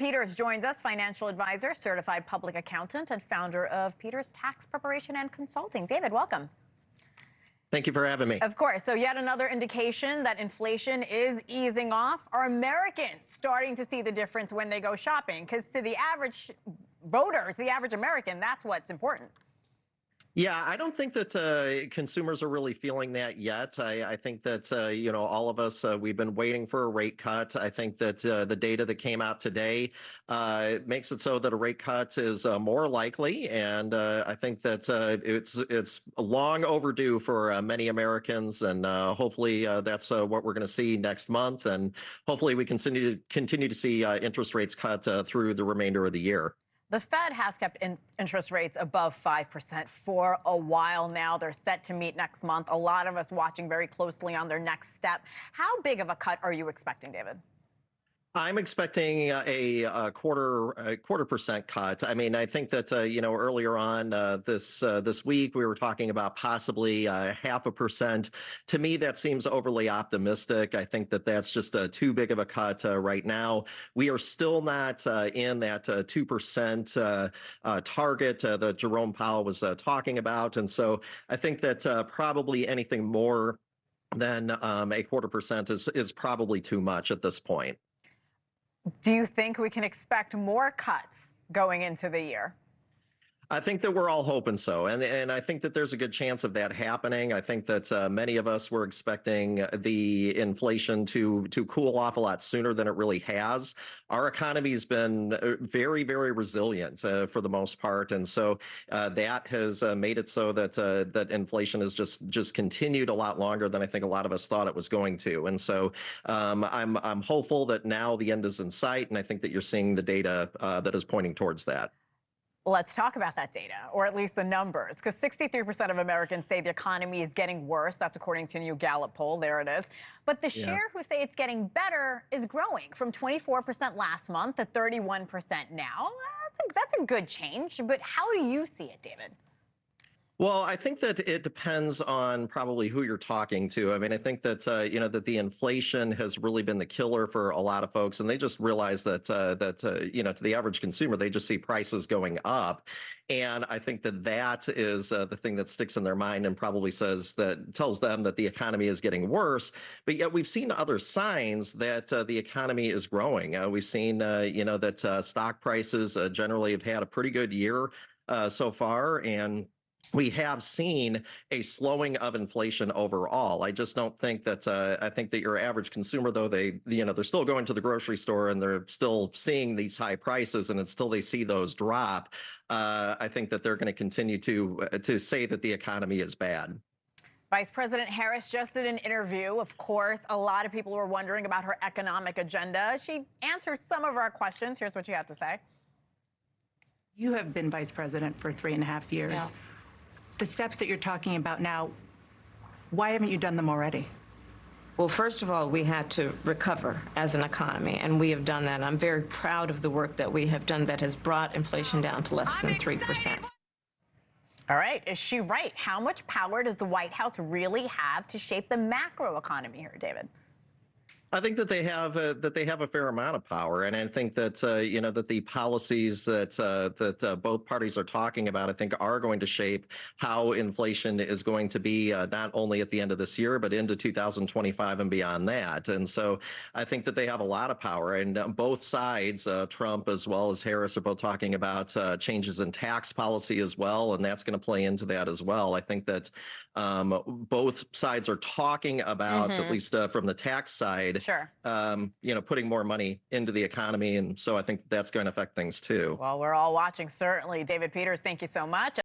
Peters joins us, financial advisor, certified public accountant, and founder of Peters Tax Preparation and Consulting. David, welcome. Thank you for having me. Of course. So yet another indication that inflation is easing off. Are Americans starting to see the difference when they go shopping? Because to the average voters, the average American, that's what's important. Yeah, I don't think that consumers are really feeling that yet. I think that, all of us, we've been waiting for a rate cut. I think that the data that came out today makes it so that a rate cut is more likely. And I think that it's long overdue for many Americans. And hopefully that's what we're going to see next month. And hopefully we continue to see interest rates cut through the remainder of the year. The Fed has kept interest rates above 5% for a while now. They're set to meet next month. A lot of us watching very closely on their next step. How big of a cut are you expecting, David? I'm expecting a quarter percent cut. I mean, I think that earlier on this week we were talking about possibly 0.5%. To me, that seems overly optimistic. I think that that's just too big of a cut right now. We are still not in that 2% target that Jerome Powell was talking about, and so I think that probably anything more than a quarter percent is probably too much at this point. Do you think we can expect more cuts going into the year? I think that we're all hoping so. And I think that there's a good chance of that happening. I think that many of us were expecting the inflation to cool off a lot sooner than it really has. Our economy's been very, very resilient for the most part. And so that has made it so that that inflation has just continued a lot longer than I think a lot of us thought it was going to. And so I'm hopeful that now the end is in sight. And I think that you're seeing the data that is pointing towards that. Let's talk about that data, or at least the numbers, because 63% of Americans say the economy is getting worse. That's according to a new Gallup poll. There it is. But the share who say it's getting better is growing from 24% last month to 31% now. That's a good change. But how do you see it, David? Well, I think that it depends on probably who you're talking to. I mean, I think that that the inflation has really been the killer for a lot of folks, and they just realize that to the average consumer, they just see prices going up, and I think that that is the thing that sticks in their mind and probably tells them that the economy is getting worse. But yet we've seen other signs that the economy is growing. We've seen that stock prices generally have had a pretty good year so far, and we have seen a slowing of inflation overall. I just don't think that I think that your average consumer, though, they're still going to the grocery store and they're still seeing these high prices, and until they see those drop, I think that they're going to continue to say that the economy is bad. Vice President Harris just did an interview. Of course, a lot of people were wondering about her economic agenda. She answered some of our questions. Here's what she had to say. You have been vice president for 3.5 years. Yeah. The steps that you're talking about now, why haven't you done them already? Well, first of all, we had to recover as an economy, and we have done that. I'm very proud of the work that we have done that has brought inflation down to less than 3%. All right. Is she right? How much power does the White House really have to shape the macro economy here, David? I think that they have a fair amount of power, and I think that that the policies that both parties are talking about, I think, are going to shape how inflation is going to be not only at the end of this year, but into 2025 and beyond that. And so I think that they have a lot of power, and both sides, Trump as well as Harris, are both talking about changes in tax policy as well, and that's going to play into that as well. I think that both sides are talking about, at least from the tax side, sure, putting more money into the economy. And so I think that's going to affect things too. Well, we're all watching, certainly. David Peters, thank you so much.